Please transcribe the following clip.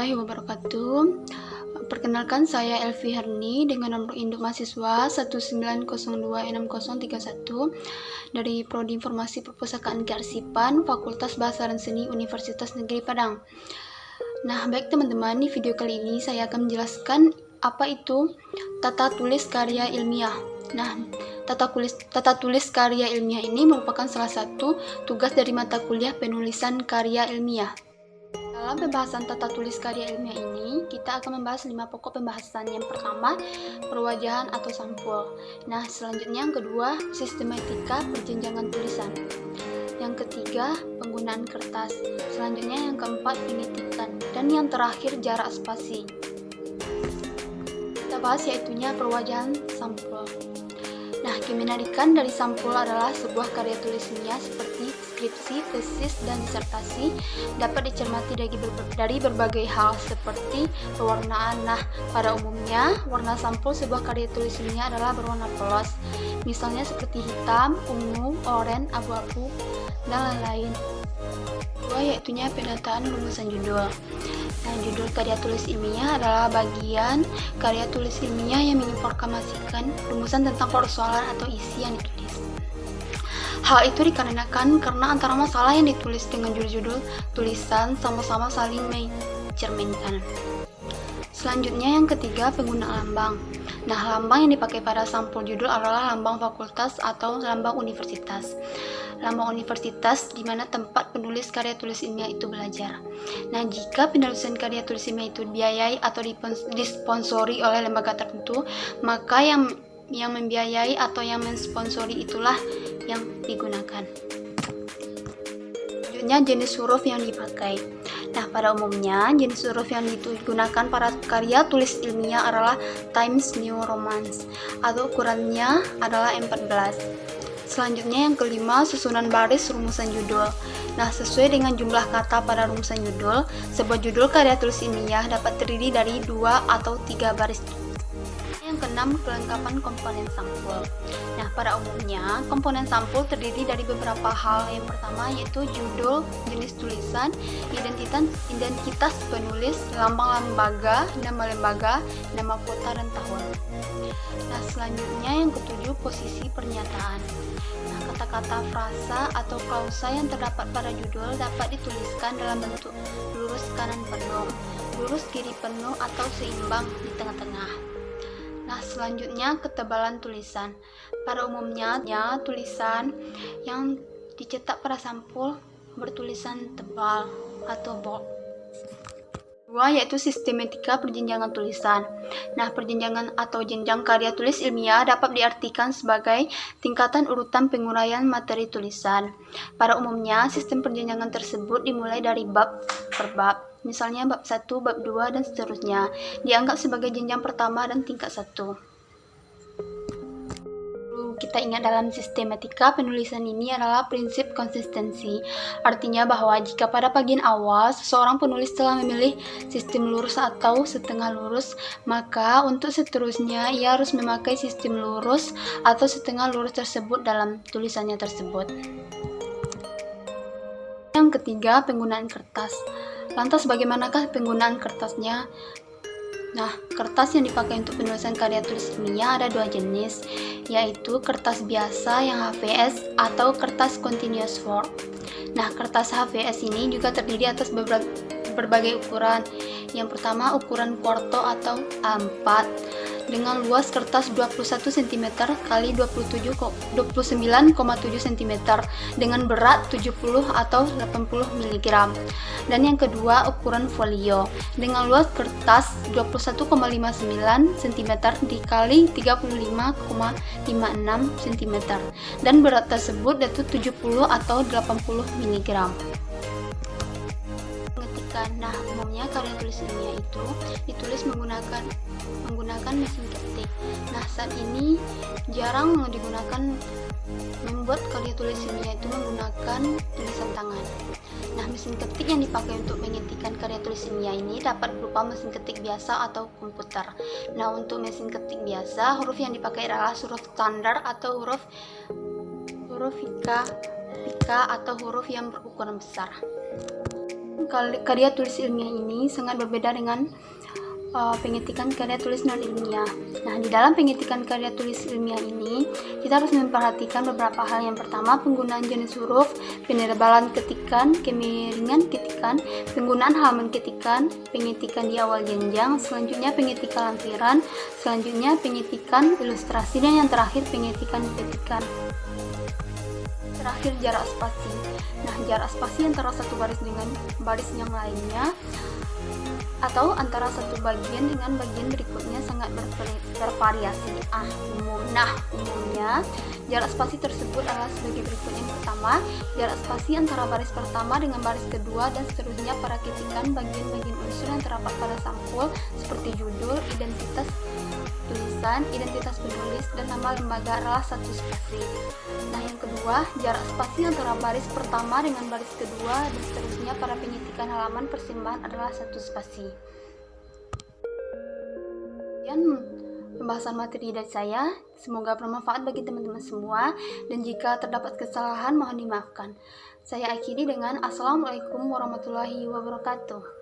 warahmatullahi wabarakatuh. Perkenalkan, saya Elvi Herni dengan nomor induk mahasiswa 190260031 dari Prodi Informasi Perpustakaan Kearsipan Fakultas Bahasa dan Seni Universitas Negeri Padang. Nah, baik teman-teman, di video kali ini saya akan menjelaskan apa itu tata tulis karya ilmiah. Nah, tata tulis karya ilmiah ini merupakan salah satu tugas dari mata kuliah penulisan karya ilmiah. Dalam pembahasan tata tulis karya ilmiah ini, kita akan membahas 5 pokok pembahasan. Yang pertama, perwajahan atau sampul. Nah, selanjutnya yang kedua, sistematika perjenjangan tulisan. Yang ketiga, penggunaan kertas. Selanjutnya yang keempat, pengetikan. Dan yang terakhir, jarak spasi. Kita bahas yaitunya perwajahan sampul. Nah, kemenarikan dari sampul adalah sebuah karya tulis ilmiah seperti skripsi, tesis, dan disertasi dapat dicermati dari berbagai hal seperti pewarnaan. Nah, pada umumnya warna sampul sebuah karya tulis ilmiah adalah berwarna polos, misalnya seperti hitam, ungu, oranye, abu-abu, dan lain-lain. Kedua, yaitunya penataan rumusan judul. Nah, judul karya tulis ilmiah adalah bagian karya tulis ilmiah yang menginformasikan rumusan tentang persoalan atau isi yang ditulis. Hal itu dikarenakan karena antara masalah yang ditulis dengan judul tulisan sama-sama saling mencerminkan. Selanjutnya yang ketiga, penggunaan lambang. Nah, lambang yang dipakai pada sampul judul adalah lambang fakultas atau lambang universitas. Lambang universitas di mana tempat penulis karya tulis ilmiah itu belajar. Nah, jika penulisan karya tulis ilmiah itu dibiayai atau disponsori oleh lembaga tertentu, maka yang membiayai atau yang mensponsori itulah yang digunakan. Selanjutnya, jenis huruf yang dipakai. Nah, pada umumnya jenis huruf yang digunakan pada karya tulis ilmiah adalah Times New Roman atau ukurannya adalah 14. Selanjutnya yang kelima, susunan baris rumusan judul. Nah, sesuai dengan jumlah kata pada rumusan judul, sebuah judul karya tulis ilmiah dapat terdiri dari 2 atau 3 baris. Yang keenam, kelengkapan komponen sampul. Nah, pada umumnya komponen sampul terdiri dari beberapa hal. Yang pertama yaitu judul, jenis tulisan, identitas penulis, lambang lembaga, nama kota, dan tahun. Nah, selanjutnya yang ketujuh, posisi pernyataan. Nah, kata-kata frasa atau klausa yang terdapat pada judul dapat dituliskan dalam bentuk lurus kanan penuh, lurus kiri penuh, atau seimbang di tengah-tengah. Nah, selanjutnya ketebalan tulisan. Pada umumnya tulisan yang dicetak pada sampul bertulisan tebal atau bold. Kedua, yaitu sistematika perjenjangan tulisan. Nah, perjenjangan atau jenjang karya tulis ilmiah dapat diartikan sebagai tingkatan urutan penguraian materi tulisan. Pada umumnya, sistem perjenjangan tersebut dimulai dari bab per bab. Misalnya bab 1, bab 2, dan seterusnya. Dianggap sebagai jenjang pertama dan tingkat 1. Kita ingat dalam sistematika penulisan ini adalah prinsip konsistensi. Artinya bahwa jika pada bagian awal seseorang penulis telah memilih sistem lurus atau setengah lurus, maka untuk seterusnya ia harus memakai sistem lurus atau setengah lurus tersebut dalam tulisannya tersebut. Yang ketiga, penggunaan kertas. Lantas bagaimanakah penggunaan kertasnya? Nah, kertas yang dipakai untuk penulisan karya tulis ilmiah ada 2 jenis, yaitu kertas biasa yang HVS atau kertas continuous form. Nah, kertas HVS ini juga terdiri atas berbagai ukuran. Yang pertama, ukuran quarto atau A4 dengan luas kertas 21 cm x 29,7 cm dengan berat 70 atau 80 mg. Dan yang kedua, ukuran folio dengan luas kertas 21,59 cm dikali 35,56 cm dan berat tersebut yaitu 70 atau 80 mg. Nah, umumnya karya tulis ilmiah itu ditulis menggunakan mesin ketik. Nah, saat ini jarang digunakan membuat karya tulis ilmiah itu menggunakan tulisan tangan. Nah, mesin ketik yang dipakai untuk mengetikkan karya tulis ilmiah ini dapat berupa mesin ketik biasa atau komputer. Nah, untuk mesin ketik biasa, huruf yang dipakai adalah huruf standar atau huruf pika atau huruf yang berukuran besar. karya tulis ilmiah ini sangat berbeda dengan pengetikan karya tulis non-ilmiah. Nah, di dalam pengetikan karya tulis ilmiah ini, kita harus memperhatikan beberapa hal. Yang pertama, penggunaan jenis huruf, penebalan ketikan, kemiringan ketikan, penggunaan halaman ketikan, pengetikan di awal jenjang, selanjutnya pengetikan lampiran, selanjutnya pengetikan ilustrasi, dan yang terakhir pengetikan ketikan. Terakhir, jarak spasi. Nah, jarak spasi antara satu baris dengan baris yang lainnya atau antara satu bagian dengan bagian berikutnya sangat bervariasi. Umumnya jarak spasi tersebut adalah sebagai berikut. Yang pertama, jarak spasi antara baris pertama dengan baris kedua dan seterusnya pada ketikan bagian-bagian unsur yang terdapat pada sampul seperti judul, identitas tulisan, identitas penulis, dan nama lembaga adalah satu spasi. Nah, yang kedua, jarak spasi antara baris pertama dengan baris kedua dan seterusnya pada penyetikan halaman persembahan adalah satu spasi. Sekian pembahasan materi dari saya, semoga bermanfaat bagi teman-teman semua, dan jika terdapat kesalahan mohon dimaafkan. Saya akhiri dengan Assalamualaikum warahmatullahi wabarakatuh.